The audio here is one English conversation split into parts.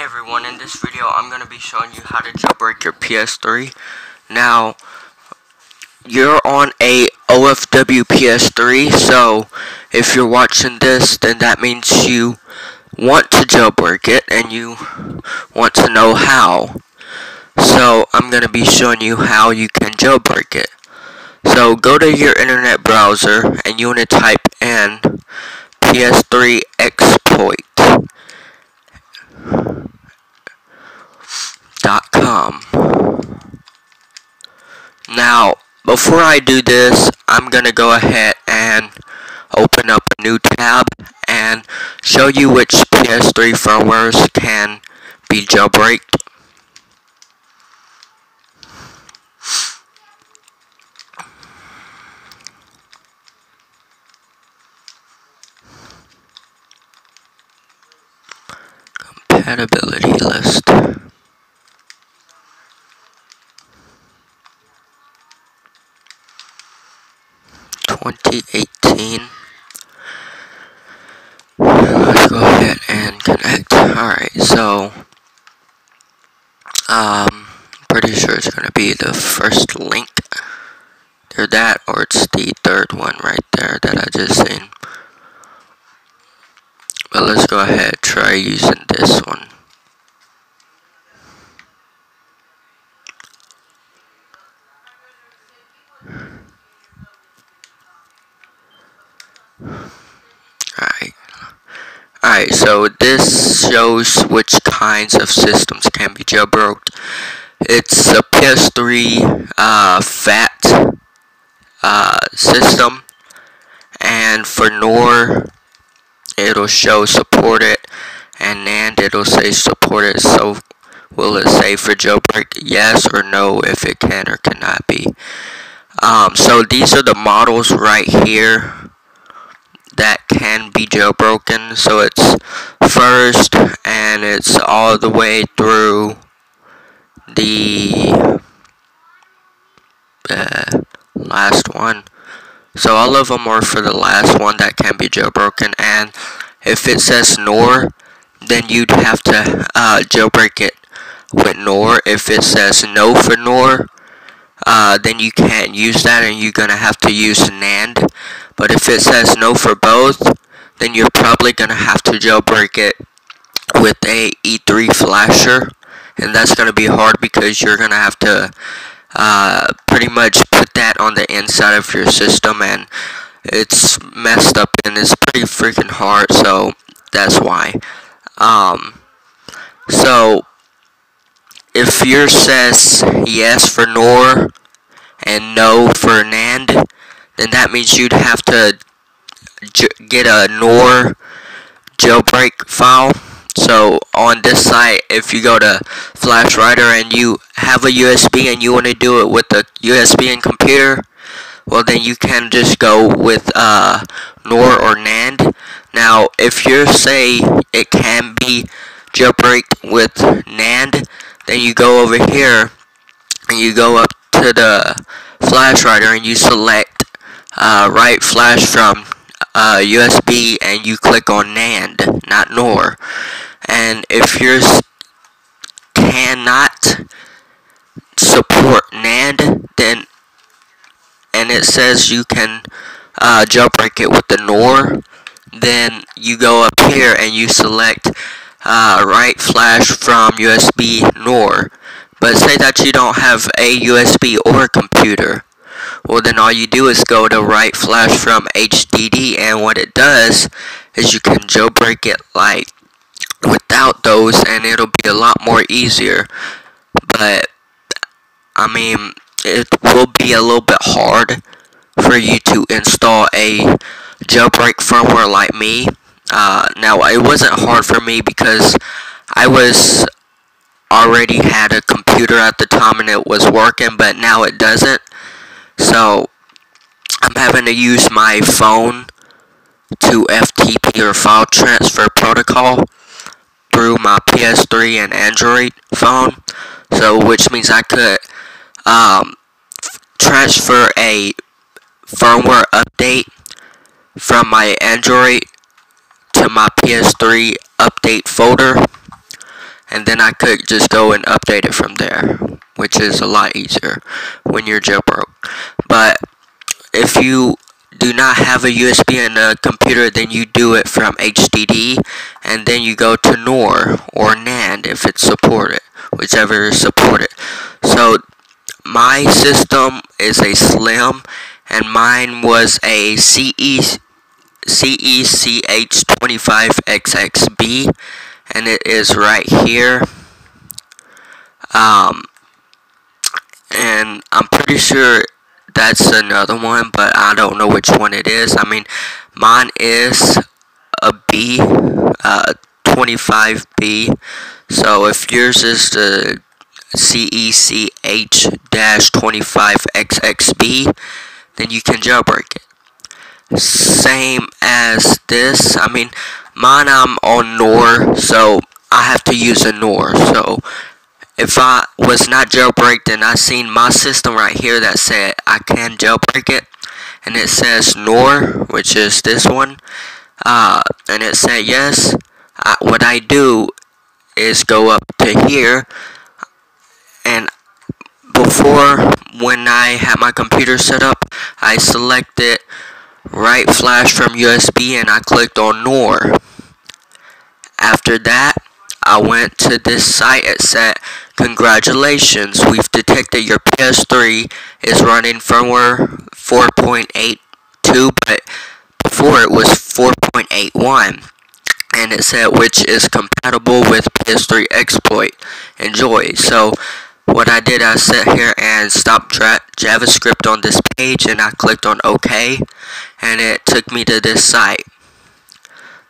everyone, in this video I'm going to be showing you how to jailbreak your PS3. Now, you're on a OFW PS3, so if you're watching this, then that means you want to jailbreak it and you want to know how. So I'm going to be showing you how you can jailbreak it. So go to your internet browser and you want to type in PS3 exploit.com. Now, before I do this, I'm going to go ahead and open up a new tab and show you which PS3 firmwares can be jailbreaked. Compatibility list. Let's go ahead and connect. Alright, so pretty sure it's gonna be the first link. Either that or it's the third one right there that I just seen. But let's go ahead and try using this one. Alright, so this shows which kinds of systems can be jailbroken. It's a PS3 FAT system, and for NOR it'll show supported, and NAND it'll say supported. So will it say for jailbreak yes or no if it can or cannot be. So these are the models right here that can be jailbroken. So it's first, and it's all the way through the last one. So all of them are for the last one that can be jailbroken. And if it says NOR, then you'd have to jailbreak it with NOR. If it says no for NOR, then you can't use that and you're gonna have to use NAND. But if it says no for both, then you're probably gonna have to jailbreak it with a E3 flasher, and that's gonna be hard because you're gonna have to pretty much put that on the inside of your system, and it's messed up and it's pretty freaking hard. So that's why. So if yours says yes for NOR and no for NAND, then that means you'd have to get a NOR jailbreak file. So on this site, if you go to Flash Writer and you have a USB and you want to do it with a USB and computer, well then you can just go with NOR or NAND. Now if you say it can be jailbreaked with NAND, then you go over here and you go up to the Flash Writer and you select write flash from USB and you click on NAND, not NOR. And if yours cannot support NAND, then and it says you can jailbreak it with the NOR, then you go up here and you select write flash from USB NOR. But say that you don't have a USB or a computer, well then all you do is go to write flash from HDD, and what it does is you can jailbreak it like without those, and it'll be a lot more easier. But I mean, it will be a little bit hard for you to install a jailbreak firmware like me. Now it wasn't hard for me because I was already had a computer at the time and it was working, but now it doesn't. So I'm having to use my phone to FTP or file transfer protocol through my PS3 and Android phone. So which means I could transfer a firmware update from my Android to my PS3 update folder, and then I could just go and update it from there, which is a lot easier when you're jailbroke. But if you do not have a USB in a computer, then you do it from HDD, and then you go to NOR or NAND if it's supported, whichever is supported. So my system is a Slim, and mine was a CECH25XXB, and it is right here. And I'm pretty sure that's another one, but I don't know which one it is. I mean, mine is a B, 25B. So if yours is the CECH-25XXB, then you can jailbreak it. Same as this. I mean, mine I'm on NOR, so I have to use a NOR. So if I was not jailbreaked, then I seen my system right here that said I can jailbreak it, and it says NOR, which is this one, and it said yes. What I do is go up to here, and before, when I had my computer set up, I selected write flash from USB and I clicked on NOR. After that, I went to this site. It said, congratulations, we've detected your PS3 is running firmware 4.82, but before it was 4.81, and it said which is compatible with PS3 exploit. Enjoy. So what I did, I sat here and stopped JavaScript on this page, and I clicked on OK, and it took me to this site.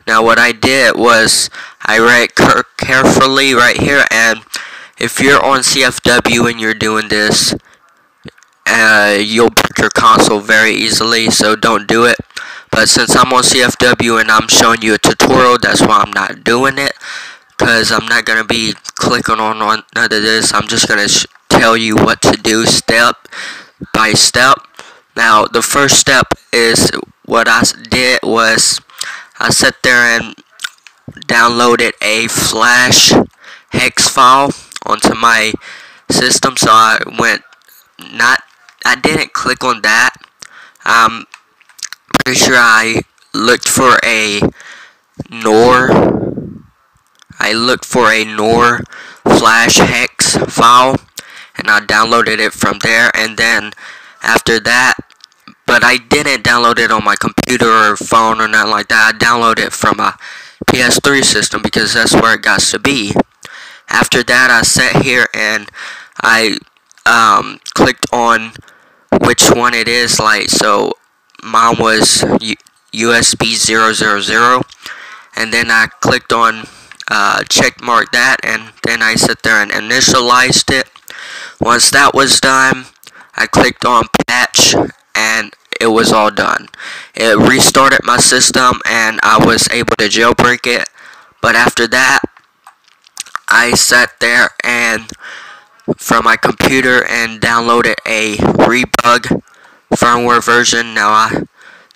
Now what I did was I read carefully right here, and if you're on CFW and you're doing this, you'll break your console very easily, so don't do it. But since I'm on CFW and I'm showing you a tutorial, that's why I'm not doing it, because I'm not going to be clicking on none of this. I'm just going to tell you what to do step by step. Now the first step is, what I did was I sat there and downloaded a flash hex file onto my system. So I didn't click on that. I'm pretty sure I looked for a NOR. I looked for a NOR flash hex file, and I downloaded it from there. And then after that, but I didn't download it on my computer or phone or nothing like that. I downloaded it from a PS3 system because that's where it got to be. After that, I sat here and I clicked on which one it is. Like, so mine was USB 000, and then I clicked on check mark that, and then I sat there and initialized it. Once that was done, I clicked on patch, and it was all done. It restarted my system, and I was able to jailbreak it. But after that, I sat there and from my computer and downloaded a rebug firmware version. Now I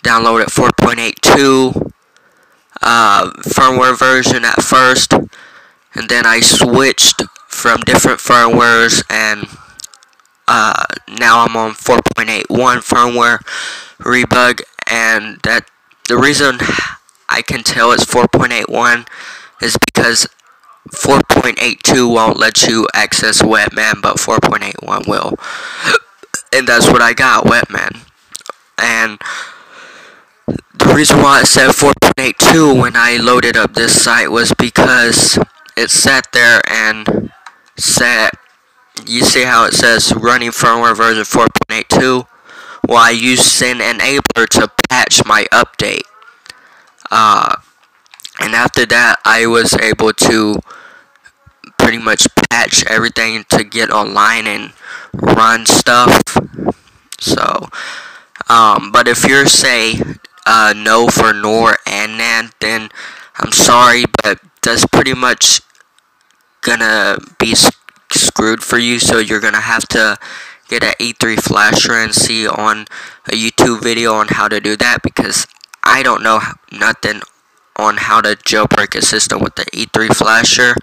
downloaded 4.82 firmware version at first, and then I switched from different firmwares, and now I'm on 4.81 firmware rebug. And that the reason I can tell it's 4.81 is because 4.82 won't let you access Webman, but 4.81 will. And that's what I got, Webman. And the reason why it said 4.82 when I loaded up this site was because it sat there and said, you see how it says running firmware version 4.82? Well, I used Syn Enabler to patch my update. And after that, I was able to pretty much patch everything to get online and run stuff. So, but if you're, say, no for NOR and NAND, then I'm sorry, but that's pretty much gonna be screwed for you. So you're gonna have to get an E3 flasher and see on a YouTube video on how to do that, because I don't know nothing on how to jailbreak a system with the E3 flasher.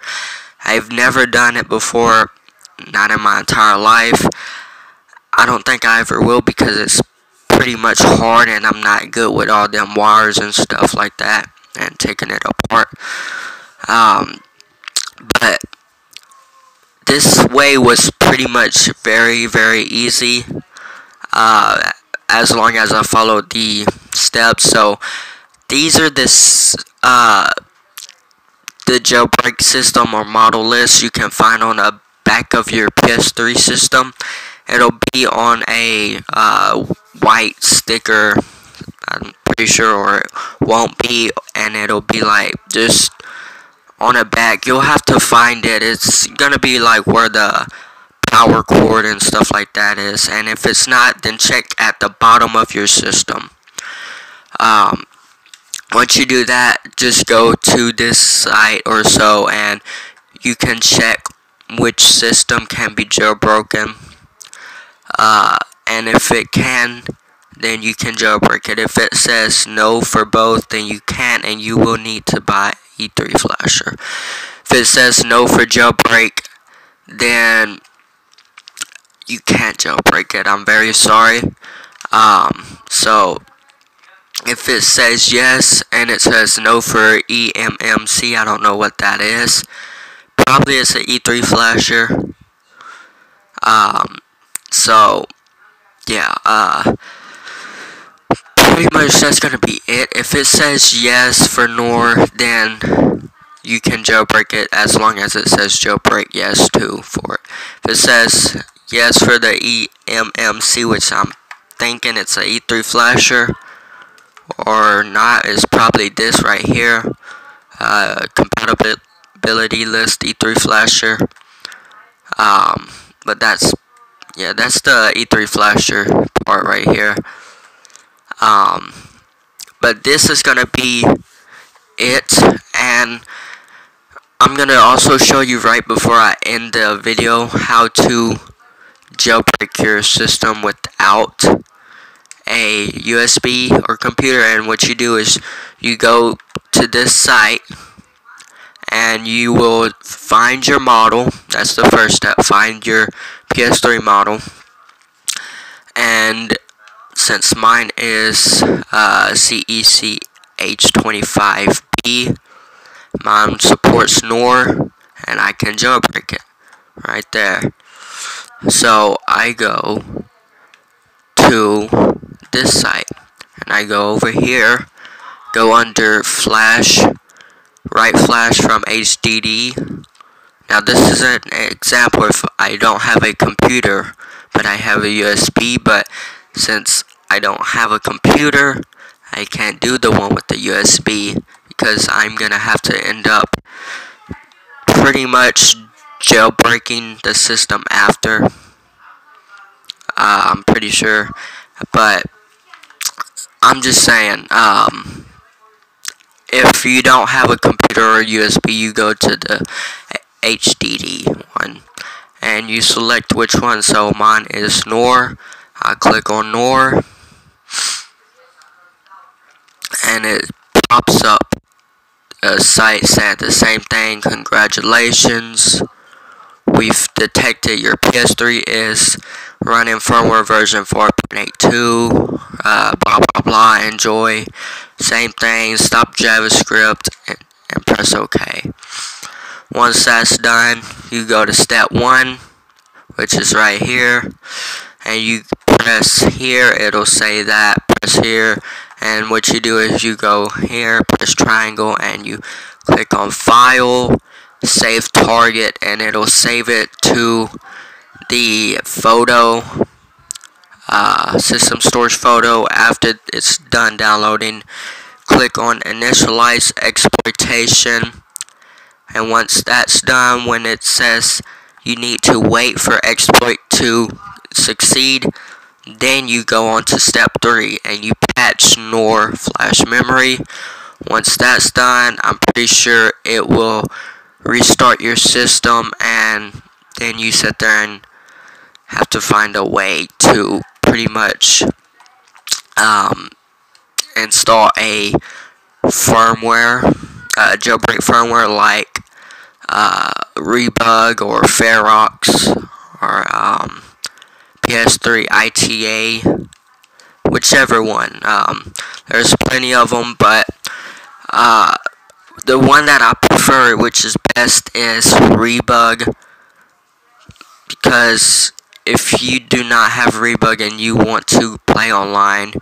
I've never done it before, not in my entire life. I don't think I ever will because it's pretty much hard and I'm not good with all them wires and stuff like that and taking it apart. But this way was pretty much very easy, as long as I followed the steps. So these are the jailbreak system or model list you can find on the back of your PS3 system. It'll be on a white sticker, I'm pretty sure, or it won't be, and it'll be like just on the back. You'll have to find it. It's gonna be like where the power cord and stuff like that is, and if it's not, then check at the bottom of your system. Once you do that, just go to this site or so and you can check which system can be jailbroken, and if it can, then you can jailbreak it. If it says no for both, then you can't, and you will need to buy E3 flasher. If it says no for jailbreak, then you can't jailbreak it. I'm very sorry. So if it says yes and it says no for eMMC, I don't know what that is. Probably it's an E3 flasher. So yeah, pretty much that's gonna be it. If it says yes for NOR, then you can jailbreak it as long as it says jailbreak yes too for it. If it says yes for the eMMC, which I'm thinking it's a E3 flasher or not, is probably this right here, compatibility list E3 flasher. But that's the E3 flasher part right here. But this is gonna be it, and I'm gonna also show you right before I end the video how to jailbreak your system without a USB or computer. And what you do is you go to this site and you will find your model. That's the first step. Find your PS3 model, and since mine is CECH25B, mine supports NOR, and I can jailbreak it right there. So I go to this site, and I go over here, go under flash, write flash from HDD. Now this is an example if I don't have a computer, but I have a USB, but since I don't have a computer, I can't do the one with the USB, because I'm gonna have to end up pretty much jailbreaking the system after. I'm pretty sure, but I'm just saying, if you don't have a computer or USB, you go to the HDD one, and you select which one. So mine is NOR. I click on NOR, and it pops up a site saying the same thing. Congratulations, we've detected your PS3 is running firmware version 4.82, blah blah blah, enjoy. Same thing, stop JavaScript and press OK. Once that's done, you go to step 1, which is right here, and you press here, it'll say that, press here, and what you do is you go here, press triangle, and you click on File, Save Target, and it'll save it to the photo, system storage photo. After it's done downloading, click on Initialize Exploitation, and once that's done, when it says you need to wait for exploit to succeed, then you go on to step 3 and you patch NOR flash memory. Once that's done, I'm pretty sure it will restart your system, and then you sit there and have to find a way to pretty much install a firmware, jailbreak firmware like Rebug or Ferox or PS3 ITA, whichever one. There's plenty of them, but the one that I prefer, which is best, is Rebug, because if you do not have Rebug and you want to play online,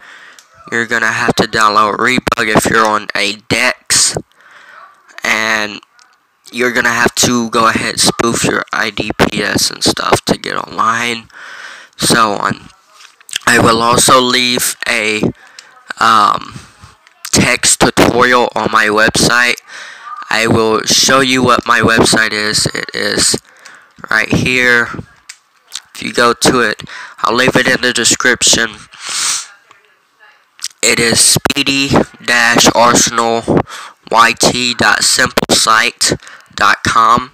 you're gonna have to download Rebug if you're on a Dex, and you're gonna have to go ahead and spoof your IDPS and stuff to get online, so on. I will also leave a text tutorial on my website. I will show you what my website is. It is right here. If you go to it, I'll leave it in the description. It is speedy-arsenalyt.simplesite.com.